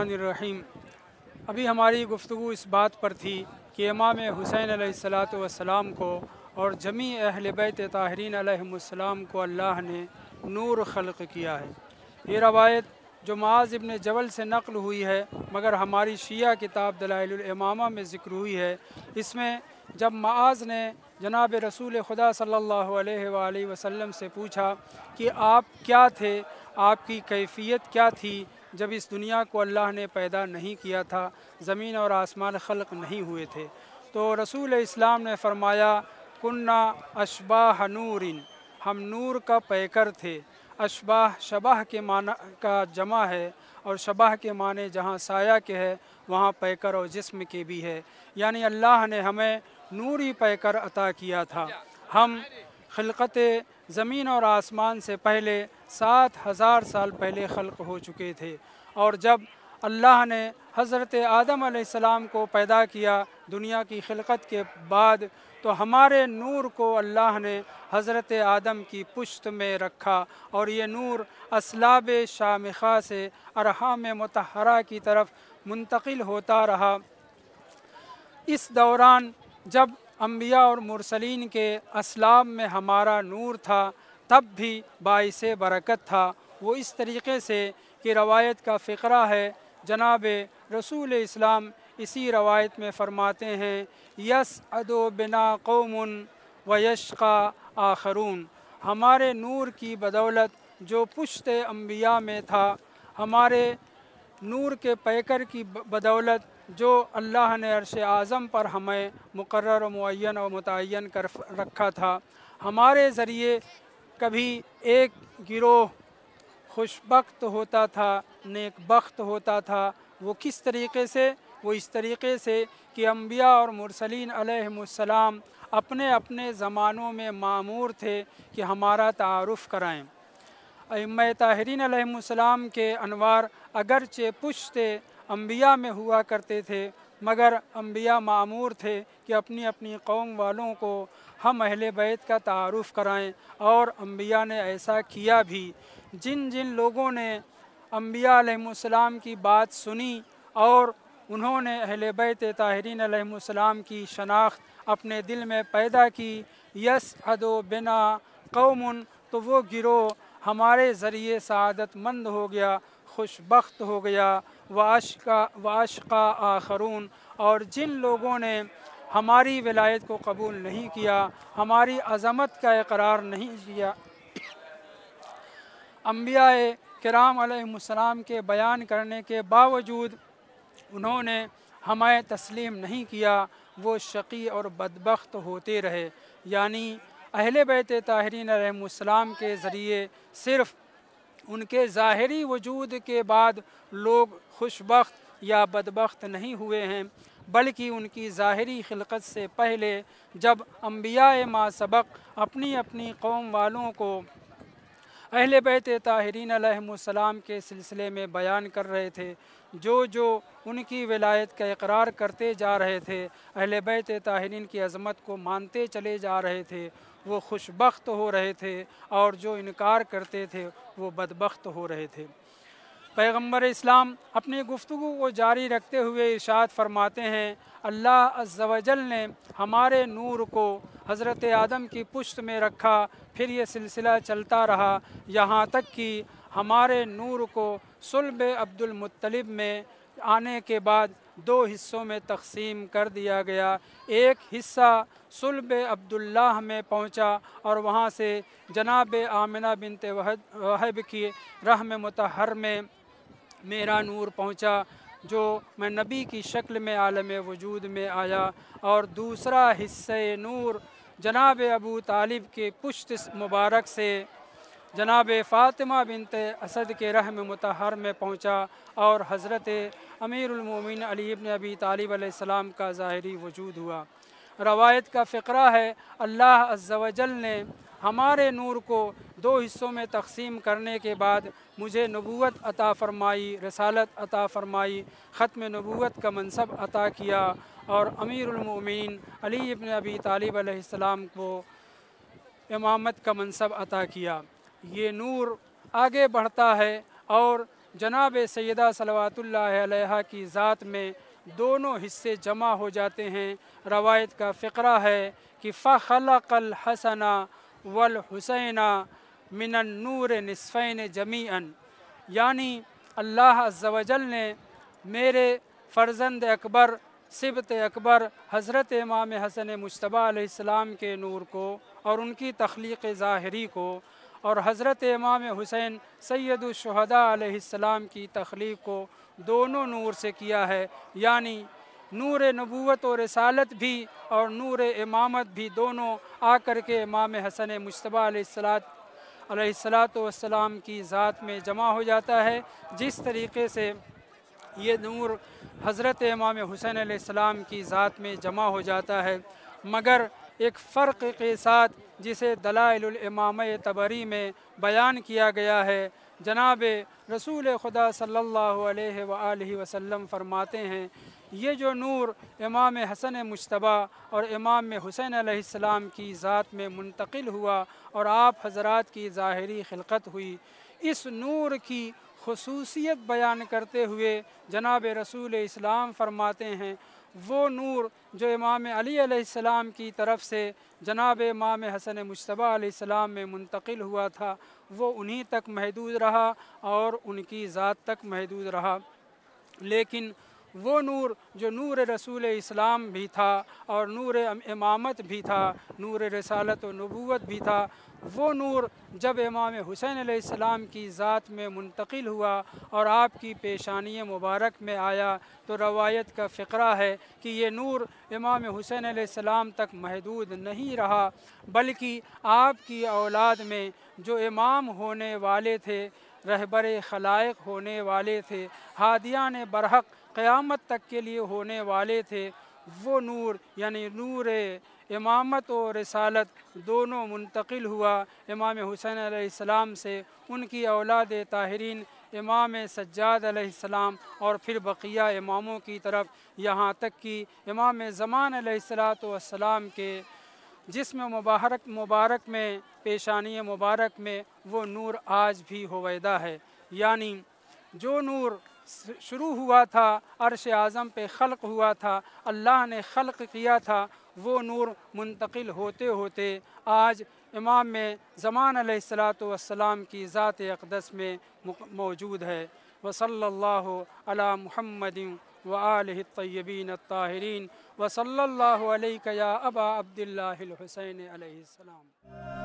बिस्मिल्लाहिर्रहमानिर्रहीम। अभी हमारी गुफ्तगू इस बात पर थी कि इमाम हुसैन अलैहिस्सलातु वस्सलाम को और जमी अहल बैत ताहिरीन अलैहिमुस्सलाम को अल्लाह ने नूर खल्क़ किया है। ये रवायत जो मुआज़ इब्न जबल से नक़ल हुई है, मगर हमारी शिया किताब दलाइलुल इमामा में ज़िक्र हुई है। इसमें जब मुआज़ ने जनाब रसूल खुदा सल्लल्लाहु अलैहि वसल्लम से पूछा कि आप क्या थे, आपकी कैफ़ियत क्या थी जब इस दुनिया को अल्लाह ने पैदा नहीं किया था, ज़मीन और आसमान खल्क़ नहीं हुए थे, तो रसूल इस्लाम ने फ़रमाया कुन्ना अशबाह नूरिन, हम नूर का पैकर थे। अशबाह शबाह के माना का जमा है, और शबाह के माने जहाँ साया के है वहाँ पैकर और जिस्म के भी है, यानी अल्लाह ने हमें नूरी पैकर अता किया था। हम खिलकत ज़मीन और आसमान से पहले 7,000 साल पहले खल्क़ हो चुके थे, और जब अल्लाह ने हज़रत आदम अलैहिस्सलाम को पैदा किया दुनिया की खिलकत के बाद, तो हमारे नूर को अल्लाह ने हज़रत आदम की पुश्त में रखा, और ये नूर असलाब शामिखा से अरहाम मुतहरा की तरफ मुंतकिल होता रहा। इस दौरान जब अम्बिया और मुरसलीन के असलाब में हमारा नूर था, तब भी बाइसे बरकत था। वो इस तरीक़े से कि रवायत का फ़िक्रा है, जनाब रसूल इस्लाम इसी रवायत में फ़रमाते हैं यस अदो बिना कौमुन व यशक़ा आखरून, हमारे नूर की बदौलत जो पुश्त अम्बिया में था, हमारे नूर के पैकर की बदौलत जो अल्लाह ने अर्श आज़म पर हमें मुकर्रर मुअय्यन और मुतय्यन कर रखा था, हमारे ज़रिए कभी एक गिरोह खुशबख्त होता था, नेकबख्त होता था। वो किस तरीक़े से? वो इस तरीक़े से कि अम्बिया और मुरसलीन अलैहिमुस्सलाम अपने अपने ज़मानों में मामूर थे कि हमारा तारुफ़ कराएँ। अइम्मा ताहिरीन अलैहिमुस्सलाम के अनवार अगरचे पुश्ते अम्बिया में हुआ करते थे, मगर अम्बिया मामूर थे कि अपनी अपनी कौम वालों को हम अहले बैत का तारुफ़ कराएँ, और अम्बिया ने ऐसा किया भी। जिन जिन लोगों ने अम्बिया अलैहिमुस्सलाम की बात सुनी और उन्होंने अहले बैत ताहिरीन अलैहिमुस्सलाम की शनाख्त अपने दिल में पैदा की, यस अदो बिना कौमुन, तो वो गिरोह हमारे ज़रिए सआदतमंद हो गया, खुशबख्त हो गया। वाशका आखरून, और जिन लोगों ने हमारी विलायत को कबूल नहीं किया, हमारी अज़मत का इकरार नहीं किया, अम्बिया किराम अलैहिमुस्सलाम के बयान करने के बावजूद उन्होंने हमें तस्लीम नहीं किया, वो शक़ी और बदबख्त होते रहे। यानी अहले बैत ताहिरीन अलैहिमुस्सलाम के ज़रिए सिर्फ़ उनके ज़ाहिरी वजूद के बाद लोग खुशबख्त या बदबख्त नहीं हुए हैं, बल्कि उनकी ज़ाहिरी खिलकत से पहले जब अम्बिया मा सबक अपनी अपनी कौम वालों को अहले बैत ताहिरीन अलैहिमुस्सलाम के सिलसिले में बयान कर रहे थे, जो जो उनकी विलायत का इकरार करते जा रहे थे, अहले बैत ताहिरीन की अज़मत को मानते चले जा रहे थे, वो खुशबख्त हो रहे थे, और जो इनकार करते थे वो बदबख्त हो रहे थे। पैगम्बर इस्लाम अपनी गुफ्तगू को जारी रखते हुए इरशाद फरमाते हैं, अल्लाह अज़्ज़ा व जल ने हमारे नूर को हज़रत आदम की पुश्त में रखा, फिर ये सिलसिला चलता रहा यहाँ तक कि हमारे नूर को सुल्ब अब्दुल मुत्तलिब में आने के बाद दो हिस्सों में तक़सीम कर दिया गया। एक हिस्सा सुल्ब अब्दुल्लाह में पहुँचा, और वहाँ से जनाब आमिना बिनते वहब की रहम मुतहर में मेरा नूर पहुँचा, जो मैं नबी की शक्ल में आलम वजूद में आया। और दूसरा हिस्से नूर जनाब अबू तालिब के पुश्त मुबारक से जनाब फ़ातिमा बिनते असद के रहम मुतहर में पहुँचा, और हज़रत अमीरुल मोमिन अली इब्न अबी तालिब अलैहिस्सलाम का ज़ाहिरी वजूद हुआ। रवायत का फ़िक्रा है, अल्लाह अज़्ज़ा व जल ने हमारे नूर को दो हिस्सों में तक़सीम करने के बाद मुझे नबूवत अता फ़रमाई, रसालत अता फ़रमाई, ख़त्म नबूवत का मनसब अता किया, और अमीरुल मोमिनीन अली इब्न अबी तालिब अलैहिस्सलाम को इमामत का मनसब अता किया। ये नूर आगे बढ़ता है और जनाब सैयदा सलवातुल्लाह अलैहा की ज़ात में दोनों हिस्से जमा हो जाते हैं। रवायत का फ़िक्रा है कि फ़ख़लक़ल हसना वल हुसैना मिनन नूर निस्फ़ैन जमीअन, यानी अल्लाह अज़्ज़ व जल ने मेरे फ़र्ज़ंद अकबर सिबत अकबर हज़रत इमाम हसन मुज्तबा अलैहिस्सलाम के नूर को और उनकी तख्लीक़ ज़ाहिरी को और हज़रत इमाम हुसैन सैयदुश्शुहदा अलैहिस्सलाम की तख्लीक़ को दोनों नूर से किया है। यानी नूर नबूवत और रिसालत भी और नूर इमामत भी दोनों आकर के इमाम हसन मुज्तबा अलैहिस्सलातु वस्सलाम की ज़ात में जमा हो जाता है। जिस तरीक़े से ये नूर हज़रत इमाम हुसैन अलैहिस्सलाम की ज़ात में जमा हो जाता है, मगर एक फ़र्क़ के साथ जिसे दलाइलुल इमाम तबरी में बयान किया गया है। जनाब रसूल खुदा सल्लल्लाहु अलैहि वआलिहि वसल्लम फरमाते हैं, ये जो नूर इमाम हसन मुज्तबा और इमाम हुसैन अलैहिस्सलाम की ज़ात में मुंतकिल हुआ और आप हज़रात की ज़ाहिरी खिलकत हुई, इस नूर की खुसूसियत बयान करते हुए जनाब रसूल इस्लाम फरमाते हैं, वो नूर जो इमाम अली अलैहिस्सलाम की तरफ से जनाब इमाम हसन मुज्तबा अलैहिस्सलाम में मुंतकिल हुआ था, वो उन्हीं तक महदूद रहा और उनकी ज़ात तक महदूद रहा। लेकिन वो नूर जो नूर रसूल इस्लाम भी था और नूर इमामत भी था, नूर रिसालत व नबूवत भी था, वो नूर जब इमाम हुसैन अलैहिस्सलाम की ज़ात में मुंतकिल हुआ और आपकी पेशानी मुबारक में आया, तो रवायत का फ़िक्रा है कि ये नूर इमाम हुसैन अलैहिस्सलाम तक महदूद नहीं रहा, बल्कि आपकी औलाद में जो इमाम होने वाले थे, रहबर खलाइक होने वाले थे, हादियान बरहक क़यामत तक के लिए होने वाले थे, वो नूर यानी नूर इमामत और रिसालत दोनों मुंतकिल हुआ इमाम हुसैन अलैहिस्सलाम से उनकी औलाद ताहिरीन इमाम सज्जाद अलैहिस्सलाम और फिर बक़िया इमामों की तरफ, यहाँ तक कि इमाम ज़मान अलैहिस्सलातु वस्सलाम के जिस्म मुबारक में पेशानी मुबारक में वो नूर आज भी होवैदा है। यानी जो नूर शुरू हुआ था, अर्श आज़म पे ख़ल्क़ हुआ था, अल्लाह ने ख़ल्क़ किया था, वो नूर मुंतकिल होते होते आज इमाम में ज़मान अलैहिस्सलातु वस्सलाम की ज़ात अक़दस में मौजूद है। व सल्लल्लाहु अला मुहम्मदिन व आलिहि तय्यबीन अत्ताहिरीन व सल्लल्लाहु अलैका या अबा अब्दिल्लाहिल हुसैन अलैहिस्सलाम।